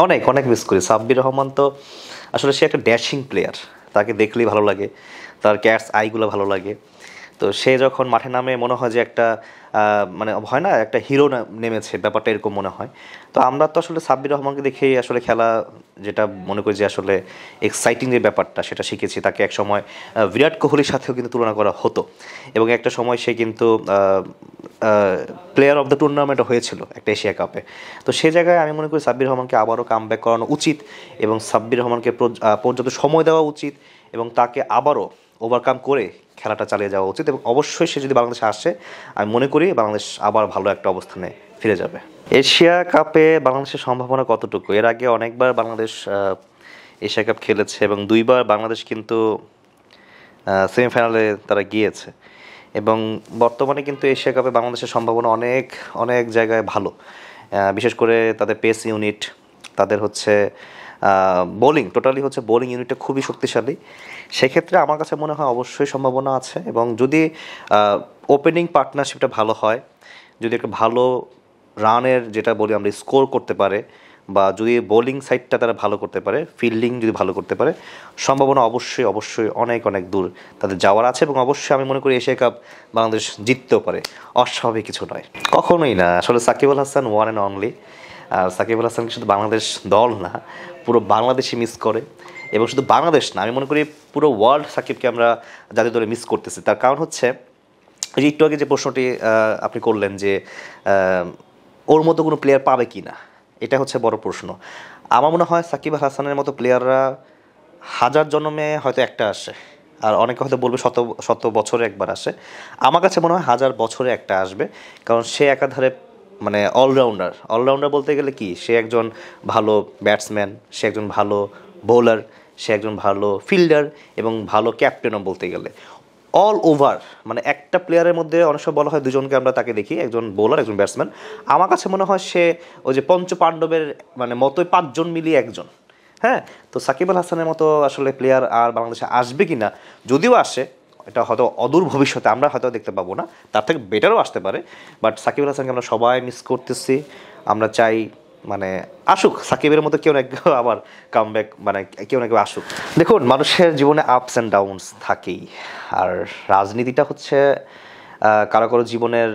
অনেক অনেক মিস করি। সাব্বির রহমান তো আসলে সে একটা ড্যাশিং প্লেয়ার, তাকে দেখলেই ভালো লাগে, তার ক্যাটস আইগুলো ভালো লাগে। তো সে যখন মাঠে নামে মনে হয় যে একটা মানে হয় না একটা হিরো নেমেছে, ব্যাপারটা এরকম মনে হয়। তো আমরা তো আসলে সাব্বির রহমানকে দেখেই আসলে খেলা যেটা মনে করি যে আসলে এক্সাইটিং যে ব্যাপারটা সেটা শিখেছি। তাকে এক সময় বিরাট কোহলির সাথেও কিন্তু তুলনা করা হতো, এবং একটা সময় সে কিন্তু প্লেয়ার অফ দ্য টুর্নামেন্টও হয়েছিল একটা এশিয়া কাপে। তো সে জায়গায় আমি মনে করি সাব্বির রহমানকে আবারও কাম ব্যাক করানো উচিত, এবং সাব্বির রহমানকে পর্যাপ্ত সময় দেওয়া উচিত, এবং তাকে আবারও ওভারকাম করে খেলাটা চালিয়ে যাওয়া উচিত। এবং অবশ্যই সে যদি বাংলাদেশে আসে, আমি মনে করি বাংলাদেশ আবার ভালো একটা অবস্থানে ফিরে যাবে। এশিয়া কাপে বাংলাদেশের সম্ভাবনা কতটুকু? এর আগে অনেকবার বাংলাদেশ এশিয়া কাপ খেলেছে, এবং দুইবার বাংলাদেশ কিন্তু সেমিফাইনালে তারা গিয়েছে। এবং বর্তমানে কিন্তু এশিয়া কাপে বাংলাদেশের সম্ভাবনা অনেক অনেক জায়গায় ভালো, বিশেষ করে তাদের পেস ইউনিট, তাদের হচ্ছে বোলিং, টোটালি হচ্ছে বোলিং ইউনিটটা খুবই শক্তিশালী। সেক্ষেত্রে আমার কাছে মনে হয় অবশ্যই সম্ভাবনা আছে, এবং যদি ওপেনিং পার্টনারশিপটা ভালো হয়, যদি একটা ভালো রানের যেটা বলি আমরা স্কোর করতে পারে, বা যদি বোলিং সাইডটা তারা ভালো করতে পারে, ফিল্ডিং যদি ভালো করতে পারে, সম্ভাবনা অবশ্যই অবশ্যই অনেক অনেক দূর তাদের যাওয়ার আছে। এবং অবশ্যই আমি মনে করি এশিয়া কাপ বাংলাদেশ জিততেও পারে, অস্বাভাবিক কিছু নয়, কখনোই না। আসলে Shakib Al Hasan one and only. আর সাকিব আল হাসানকে শুধু বাংলাদেশ দল না, পুরো বাংলাদেশই মিস করে। এবং শুধু বাংলাদেশ না, আমি মনে করি পুরো ওয়ার্ল্ড সাকিবকে আমরা জাতীয় দলে মিস করতেছি। তার কারণ হচ্ছে এই একটু আগে যে প্রশ্নটি আপনি করলেন যে ওর মতো কোনো প্লেয়ার পাবে কি না, এটা হচ্ছে বড় প্রশ্ন। আমার মনে হয় সাকিব আল হাসানের মতো প্লেয়াররা হাজার জন্মে হয়তো একটা আসে, আর অনেকে হয়তো বলবে শত শত বছরে একবার আসে। আমার কাছে মনে হয় হাজার বছরে একটা আসবে, কারণ সে একাধারে মানে অলরাউন্ডার। অলরাউন্ডার বলতে গেলে কি, সে একজন ভালো ব্যাটসম্যান, সে একজন ভালো বোলার, সে একজন ভালো ফিল্ডার, এবং ভালো ক্যাপ্টেনও বলতে গেলে। অল ওভার মানে একটা প্লেয়ারের মধ্যে অনেক সময় বলা হয় দুজনকে আমরা তাকে দেখি, একজন বোলার একজন ব্যাটসম্যান। আমার কাছে মনে হয় সে ওই যে পঞ্চ পাণ্ডবের মানে মতোই পাঁচজন মিলিয়ে একজন। হ্যাঁ, তো সাকিব আল হাসানের মতো আসলে প্লেয়ার আর বাংলাদেশে আসবে কি না, যদিও আসে এটা হয়তো অদূর ভবিষ্যতে আমরা হয়তো দেখতে পাবো না, তার থেকে বেটারও আসতে পারে। বাট সাকিব আল হাসানকে আমরা সবাই মিস করতেছি। আমরা চাই মানে আসুক সাকিবের মতো কেউ না কেউ আবার কামব্যাক, মানে কেউ না কেউ আসুক। দেখুন, মানুষের জীবনে আপস অ্যান্ড ডাউনস থাকেই, আর রাজনীতিটা হচ্ছে কারো কারো জীবনের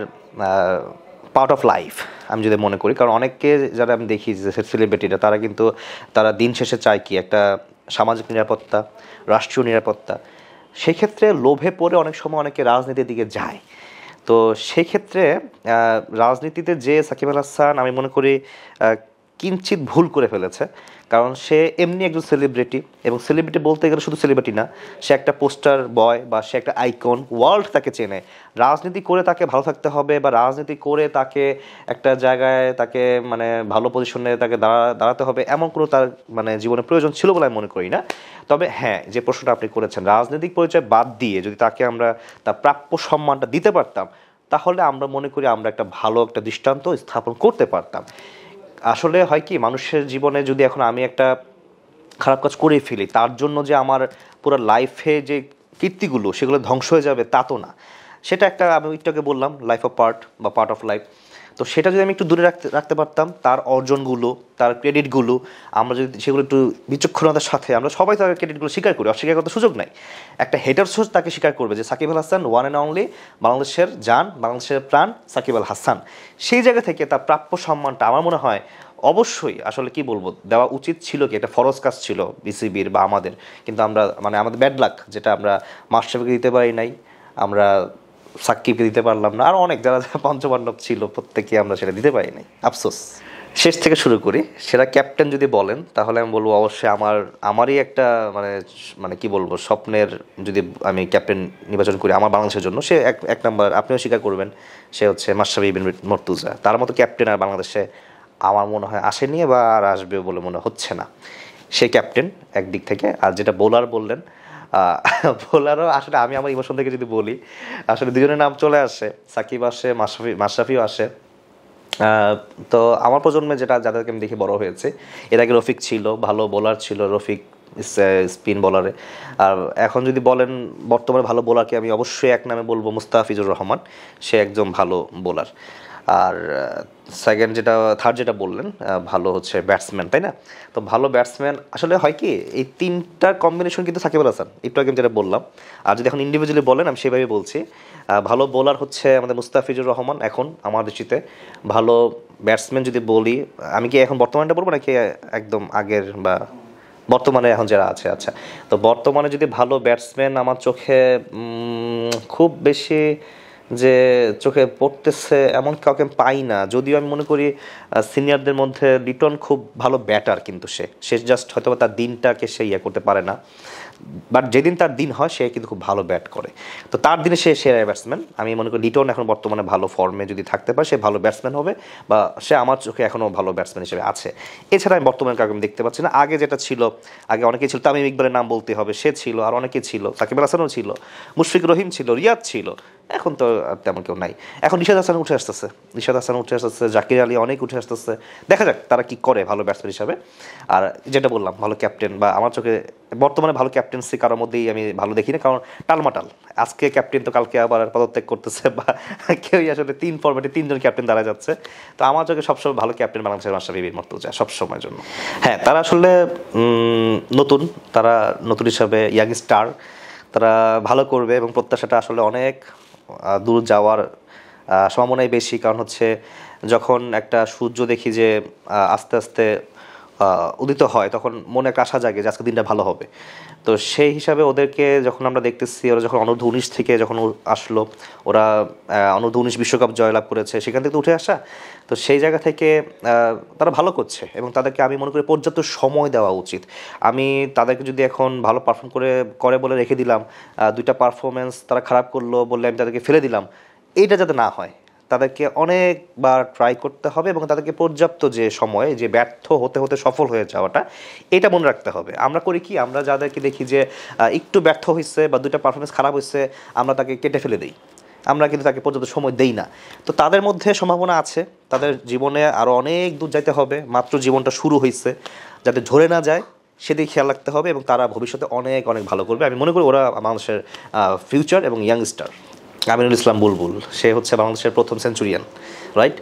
পার্ট অফ লাইফ আমি যদি মনে করি। কারণ অনেককে যারা আমি দেখি যে সেলিব্রিটিরা, তারা কিন্তু তারা দিন শেষে চায় কি একটা সামাজিক নিরাপত্তা, রাষ্ট্রীয় নিরাপত্তা। সেক্ষেত্রে লোভে পড়ে অনেক সময় অনেকে রাজনীতির দিকে যায়। তো সেক্ষেত্রে রাজনীতিতে যে সাকিব আল হাসান আমি মনে করি কিঞ্চিত ভুল করে ফেলেছে, কারণ সে এমনি একজন সেলিব্রিটি, এবং সেলিব্রিটি বলতে গেলে শুধু সেলিব্রিটি না, সে একটা পোস্টার বয় বা সে একটা আইকন, ওয়ার্ল্ড তাকে চেনে। রাজনীতি করে তাকে ভালো থাকতে হবে, বা রাজনীতি করে তাকে একটা জায়গায় তাকে মানে ভালো পজিশনে তাকে দাঁড়াতে হবে, এমন কোনো তার মানে জীবনে প্রয়োজন ছিল বলে আমি মনে করি না। তবে হ্যাঁ, যে প্রশ্নটা আপনি করেছেন, রাজনৈতিক পরিচয় বাদ দিয়ে যদি তাকে আমরা তার প্রাপ্য সম্মানটা দিতে পারতাম, তাহলে আমরা মনে করি আমরা একটা ভালো একটা দৃষ্টান্ত স্থাপন করতে পারতাম। আসলে হয় কি, মানুষের জীবনে যদি এখন আমি একটা খারাপ কাজ করে ফেলি, তার জন্য যে আমার পুরো লাইফে যে কীর্তিগুলো সেগুলো ধ্বংস হয়ে যাবে তা তো না। সেটা একটা আমি একটু আগে বললাম লাইফ অফ পার্ট বা পার্ট অফ লাইফ। তো সেটা যদি আমি একটু দূরে রাখতে পারতাম, তার অর্জনগুলো, তার ক্রেডিটগুলো, আমরা যদি সেগুলো একটু বিচক্ষণতার সাথে, আমরা সবাই তার ক্রেডিটগুলো স্বীকার করি, অস্বীকার করতে সুযোগ নাই। একটা হেটারস তাকে স্বীকার করবে যে Shakib Al Hasan one and only, বাংলাদেশের জান, বাংলাদেশের প্রাণ সাকিব আল হাসান। সেই জায়গা থেকে তার প্রাপ্য সম্মানটা আমার মনে হয় অবশ্যই আসলে কি বলবো দেওয়া উচিত ছিল, কি এটা ফরজ কাজ ছিল বিসিবির বা আমাদের। কিন্তু আমরা মানে আমাদের ব্যাড লাক, যেটা আমরা মাশরাফিকে দিতে পারি নাই, আমরা সাকিবকে দিতে পারলাম না, আর অনেক যারা যারা পঞ্চপাণ্ডব ছিল প্রত্যেকে আমরা সেটা দিতে পারি নাই, আফসোস। শেষ থেকে শুরু করি, সেটা ক্যাপ্টেন যদি বলেন তাহলে আমি বলবো অবশ্যই আমারই একটা মানে মানে কি বলবো স্বপ্নের, যদি আমি ক্যাপ্টেন নির্বাচন করি আমার বাংলাদেশের জন্য, সে এক নাম্বার, আপনিও স্বীকার করবেন, সে হচ্ছে মাশরাফি বিন মুর্তজা। তার মতো ক্যাপ্টেন আর বাংলাদেশে আমার মনে হয় আসেনি বা আর আসবে বলে মনে হচ্ছে না। সে ক্যাপ্টেন একদিক থেকে। আর যেটা বোলার বললেন, বোলারও আসলে আমি আমার ইমোশন থেকে যদি বলি, আসলে দুজনের নাম চলে আসে, সাকিব আসে, মাশরাফিও আসে। তো আমার প্রজন্মে যাদেরকে আমি দেখে বড় হয়েছে, এর আগে রফিক ছিল, ভালো বোলার ছিল রফিক, স্পিন বোলারে। আর এখন যদি বলেন বর্তমানে ভালো বোলারকে, আমি অবশ্যই এক নামে বলবো মুস্তাফিজুর রহমান, সে একজন ভালো বোলার। আর সেকেন্ড থার্ড যেটা বললেন ভালো হচ্ছে ব্যাটসম্যান, তাই না? তো ভালো ব্যাটসম্যান আসলে হয় কি, এই তিনটার কম্বিনেশন কিন্তু সাকিব আল হাসান, একটু আগে যেটা বললাম। আর যদি এখন ইন্ডিভিজুয়ালি বলেন, আমি সেভাবে বলছি, ভালো বোলার হচ্ছে আমাদের মুস্তাফিজুর রহমান এখন আমার দৃষ্টিতে। ভালো ব্যাটসম্যান যদি বলি, আমি কি এখন বর্তমানটা বলবো নাকি একদম আগের বা বর্তমানে এখন যারা আছে? আচ্ছা, তো বর্তমানে যদি ভালো ব্যাটসম্যান আমার চোখে খুব বেশি যে চোখে পড়তেছে এমন কাউকে পাই না, যদিও আমি মনে করি সিনিয়রদের মধ্যে লিটন খুব ভালো ব্যাটার, কিন্তু সে জাস্ট হয়তো তার দিনটাকে সে ইয়ে করতে পারে না, বাট যেদিন তার দিন হয় সে কিন্তু খুব ভালো ব্যাট করে। তো তার দিনে সে সেরা ব্যাটসম্যান। আমি মনে করি লিটন এখন বর্তমানে ভালো ফর্মে যদি থাকতে পারে সে ভালো ব্যাটসম্যান হবে, বা সে আমার চোখে এখনও ভালো ব্যাটসম্যান হিসেবে আছে। এছাড়া আমি বর্তমানে কাউকে আমি দেখতে পাচ্ছি না। আগে যেটা ছিল, আগে অনেকেই ছিল, তামিম ইকবালের নাম বলতে হবে, সে ছিল, আর অনেকেই ছিল, সাকিব আল হাসানও ছিল, মুশফিকুর রহিম ছিল, রিয়াদ ছিল, এখন তো আর তেমন কেউ নাই। এখন নিশাদ হাসান উঠে আসতেছে, জাকির আলী অনেক উঠে আসতেছে। দেখা যাক তারা কি করে ভালো ব্যাটসম্যান হিসাবে। আর যেটা বললাম ভালো ক্যাপ্টেন, বা আমার চোখে বর্তমানে ভালো ক্যাপ্টেন্সি কারোর মধ্যেই আমি ভালো দেখি না, কারণ টালমাটাল, আজকে ক্যাপ্টেন তো কালকে আবার পদত্যাগ করতেছে, বা কেউই আসলে 3 ফরম্যাটে 3 জন ক্যাপ্টেন দাঁড়া যাচ্ছে। তো আমার চোখে সবসময় ভালো ক্যাপ্টেন বাংলাদেশের মাশরাফি বিন মুর্তজা সবসময়ের জন্য। হ্যাঁ, তারা আসলে নতুন, তারা নতুন হিসাবে ইয়াং স্টার, তারা ভালো করবে এবং প্রত্যাশাটা আসলে অনেক দূর যাওয়ার সম্ভাবনাই বেশি। কারণ হচ্ছে যখন একটা সূর্য দেখি যে আস্তে আস্তে উদিত হয়, তখন মনে একটা আশা জাগে যে আজকে দিনটা ভালো হবে। তো সেই হিসাবে ওদেরকে যখন আমরা দেখতেছি, ওরা যখন অনূর্ধ্ব 19 থেকে যখন আসলো, ওরা অনূর্ধ্ব 19 বিশ্বকাপ জয়লাভ করেছে, সেখান থেকে তো উঠে আসা। তো সেই জায়গা থেকে তারা ভালো করছে এবং তাদেরকে আমি মনে করি পর্যাপ্ত সময় দেওয়া উচিত। আমি তাদেরকে যদি এখন ভালো পারফর্ম করে বলে রেখে দিলাম, 2টা পারফরমেন্স তারা খারাপ করলো বললে আমি তাদেরকে ফেলে দিলাম, এইটা যাতে না হয়, তাদেরকে অনেকবার ট্রাই করতে হবে এবং তাদেরকে পর্যাপ্ত যে সময়, যে ব্যর্থ হতে হতে সফল হয়ে যাওয়াটা, এটা মনে রাখতে হবে। আমরা করি কি, আমরা যাদেরকে দেখি যে একটু ব্যর্থ হয়েছে বা 2টা পারফরমেন্স খারাপ হয়েছে, আমরা তাকে কেটে ফেলে দিই, আমরা কিন্তু তাকে পর্যাপ্ত সময় দেই না। তো তাদের মধ্যে সম্ভাবনা আছে, তাদের জীবনে আরও অনেক দূর যাইতে হবে, মাত্র জীবনটা শুরু হয়েছে, যাতে ঝরে না যায় সেদিকে খেয়াল রাখতে হবে এবং তারা ভবিষ্যতে অনেক অনেক ভালো করবে। আমি মনে করি ওরা বাংলাদেশের ফিউচার এবং ইয়াংস্টার। আমিনুল ইসলাম বুলবুল, সে হচ্ছে বাংলাদেশের প্রথম সেঞ্চুরিয়ান, রাইট?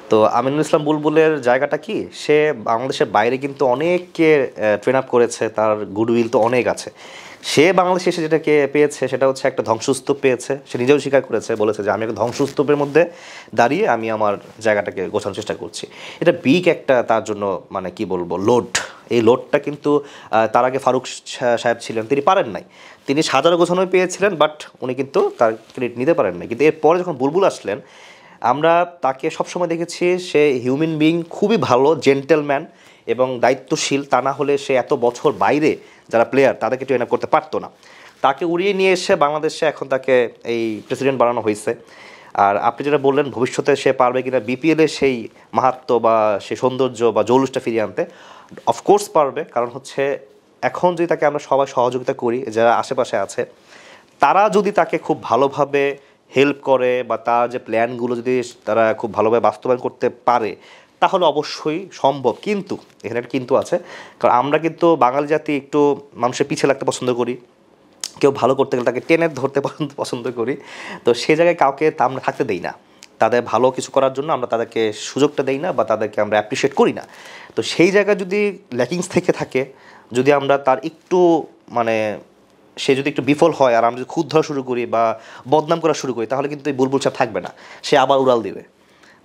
তো আমিনুল ইসলাম বুলবুলের জায়গাটা কি, সে বাংলাদেশের বাইরে কিন্তু অনেককে ট্রেন আপ করেছে, তার গুডউইল তো অনেক আছে। সে বাংলাদেশে এসে যেটাকে পেয়েছে সেটা হচ্ছে একটা ধ্বংসস্তূপ পেয়েছে। সে নিজেও স্বীকার করেছে, বলেছে যে আমি একটা ধ্বংসস্তূপের মধ্যে দাঁড়িয়ে আমি আমার জায়গাটাকে গোছানোর চেষ্টা করছি। এটা বিগ একটা তার জন্য, মানে কি বলবো, লোড। এই লোডটা কিন্তু তার আগে ফারুক সাহেব ছিলেন, তিনি পারেন নাই, তিনি সাজানো গোছানো পেয়েছিলেন, বাট উনি কিন্তু তার ক্রেডিট নিতে পারেন নাই। কিন্তু এরপরে যখন বুলবুল আসলেন, আমরা তাকে সবসময় দেখেছি সে হিউম্যান বিং, খুবই ভালো জেন্টেলম্যান এবং দায়িত্বশীল। তা না হলে সে এত বছর বাইরে যারা প্লেয়ার তাদেরকে ট্রেন আপ করতে পারতো না। তাকে উড়িয়ে নিয়ে এসে বাংলাদেশে এখন তাকে এই প্রেসিডেন্ট বানানো হয়েছে। আর আপনি যেটা বললেন ভবিষ্যতে সে পারবে কিনা বিপিএলে সেই মাহাত্ম্য বা সেই সৌন্দর্য বা জৌলুসটা ফিরিয়ে আনতে, অফকোর্স পারবে। কারণ হচ্ছে এখন যদি তাকে আমরা সবাই সহযোগিতা করি, যারা আশেপাশে আছে তারা যদি তাকে খুব ভালোভাবে হেল্প করে বা তার যে প্ল্যানগুলো যদি তারা খুব ভালোভাবে বাস্তবায়ন করতে পারে, তাহলে অবশ্যই সম্ভব। কিন্তু এখানে একটা কিন্তু আছে, কারণ আমরা কিন্তু বাঙালি জাতি একটু মানুষের পিছিয়ে লাগতে পছন্দ করি, কেউ ভালো করতে গেলে তাকে টেনে ধরতে পছন্দ করি। তো সে জায়গায় কাউকে তা আমরা থাকতে দেই না, তাদের ভালো কিছু করার জন্য আমরা তাদেরকে সুযোগটা দেই না বা তাদেরকে আমরা অ্যাপ্রিসিয়েট করি না। তো সেই জায়গায় যদি ল্যাকিংস থেকে থাকে, যদি আমরা তার একটু মানে সে যদি একটু বিফল হয় আর আমরা যদি খুদ ধরা শুরু করি বা বদনাম করা শুরু করি, তাহলে কিন্তু এই বুলবুল সাহেব থাকবে না, সে আবার উড়াল দিবে,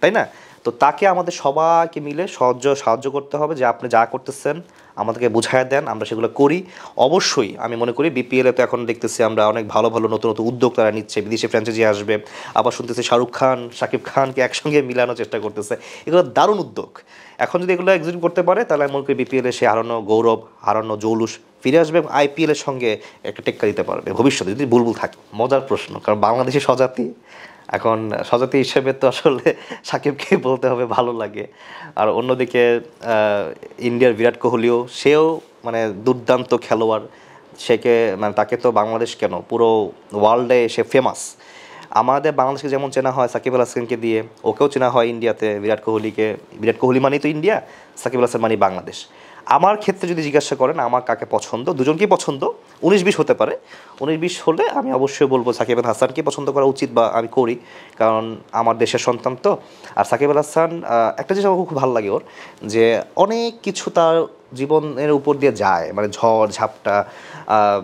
তাই না? তো তাকে আমাদের সবাইকে মিলে সাহায্য করতে হবে যে আপনি যা করতেছেন আমাদেরকে বুঝায় দেন, আমরা সেগুলো করি। অবশ্যই আমি মনে করি বিপিএলে তো এখন দেখতেছি আমরা অনেক ভালো ভালো নতুন নতুন উদ্যোগ তারা নিচ্ছে, বিদেশি ফ্র্যাঞ্চাইজি আসবে, আবার শুনতেছি শাহরুখ খান শাকিব খানকে একসঙ্গে মিলানোর চেষ্টা করতেছে। এগুলো দারুণ উদ্যোগ। এখন যদি এগুলো এক্সিকিউট করতে পারে তাহলে আমি মনে করি বিপিএলে সে হারানো গৌরব, হারানো জৌলুস ফিরে আসবে এবং আইপিএলের সঙ্গে একটা টেক্কা দিতে পারবে ভবিষ্যতে যদি বুলবুল থাকে। মজার প্রশ্ন, কারণ বাংলাদেশের স্বজাতি, এখন স্বজাতি হিসেবে তো আসলে সাকিবকে বলতে হবে ভালো লাগে। আর অন্যদিকে ইন্ডিয়ার বিরাট কোহলিও, সেও মানে দুর্দান্ত খেলোয়াড়, সেকে মানে তাকে তো বাংলাদেশ কেন পুরো ওয়ার্ল্ডে সে ফেমাস। আমাদের বাংলাদেশকে যেমন চেনা হয় সাকিব আল হাসানকে দিয়ে, ওকেও চেনা হয় ইন্ডিয়াতে বিরাট কোহলিকে। বিরাট কোহলি মানেই তো ইন্ডিয়া, সাকিব আল হাসান মানেই বাংলাদেশ। আমার ক্ষেত্রে যদি জিজ্ঞাসা করেন আমার কাকে পছন্দ, দুজনকেই পছন্দ, 19-20 হতে পারে। 19-20 হলে আমি অবশ্যই বলবো সাকিব আল হাসানকে পছন্দ করা উচিত, বা আমি করি, কারণ আমার দেশের সন্তান তো। আর সাকিব আল হাসান একটা জিনিস আমার খুব ভালো লাগে ওর, যে অনেক কিছু তার জীবনের উপর দিয়ে যায়, মানে ঝড় ঝাপটা,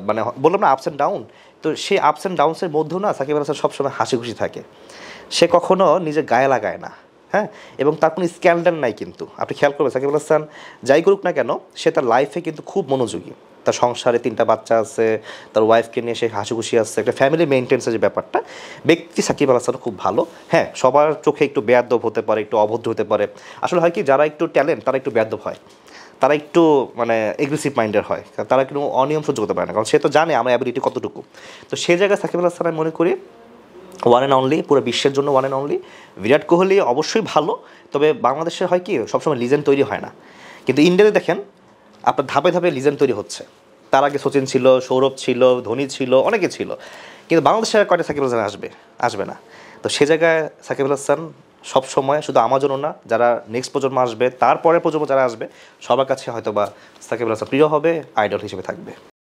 মানে বললাম না আপস অ্যান্ড ডাউন, তো সেই আপস অ্যান্ড ডাউনসের মধ্যেও না সাকিব আল হাসান সবসময় হাসি খুশি থাকে। সে কখনো নিজের গায়ে লাগায় না, হ্যাঁ, এবং তার কোনো স্ক্যান্ডাল নাই। কিন্তু আপনি খেয়াল করবেন সাকিব আল হাসান যাই করুক না কেন, সে তার লাইফে কিন্তু খুব মনোযোগী। তার সংসারে 3টা বাচ্চা আছে, তার ওয়াইফকে নিয়ে সে হাসি খুশি আসছে, একটা ফ্যামিলি মেনটেন্সের যে ব্যাপারটা, ব্যক্তি সাকিব আল হাসান খুব ভালো। হ্যাঁ, সবার চোখে একটু বেয়াদব হতে পারে, একটু অভদ্র হতে পারে। আসলে হয় কি, যারা একটু ট্যালেন্ট তারা একটু বেয়াদব হয়, তারা একটু মানে এগ্রেসিভ মাইন্ডের হয়, তারা কিন্তু অনিয়ম সহ্য করতে পারে না, কারণ সে তো জানে আমার অ্যাবিলিটি কতটুকু। তো সেই জায়গায় সাকিব আল হাসান আমি মনে করি ওয়ান অ্যান্ড অনলি, পুরো বিশ্বের জন্য one and only. Virat Kohli অবশ্যই ভালো, তবে বাংলাদেশে হয় কি সবসময় লিজেন্ড তৈরি হয় না, কিন্তু ইন্ডিয়াতে দেখেন আপনার ধাপে ধাপে লিজেন্ড তৈরি হচ্ছে। তার আগে সচিন ছিল, সৌরভ ছিল, ধোনি ছিল, অনেকে ছিল, কিন্তু বাংলাদেশের কয়টা সাকিব আল হাসান আসবে না। তো সে জায়গায় সাকিব আল হাসান সবসময় শুধু আমার জন্য না, যারা নেক্সট প্রজন্ম আসবে, তারপরের প্রজন্ম যারা আসবে, সবার কাছে হয়তো বা সাকিব আল হাসান প্রিয় হবে, আইডল হিসেবে থাকবে।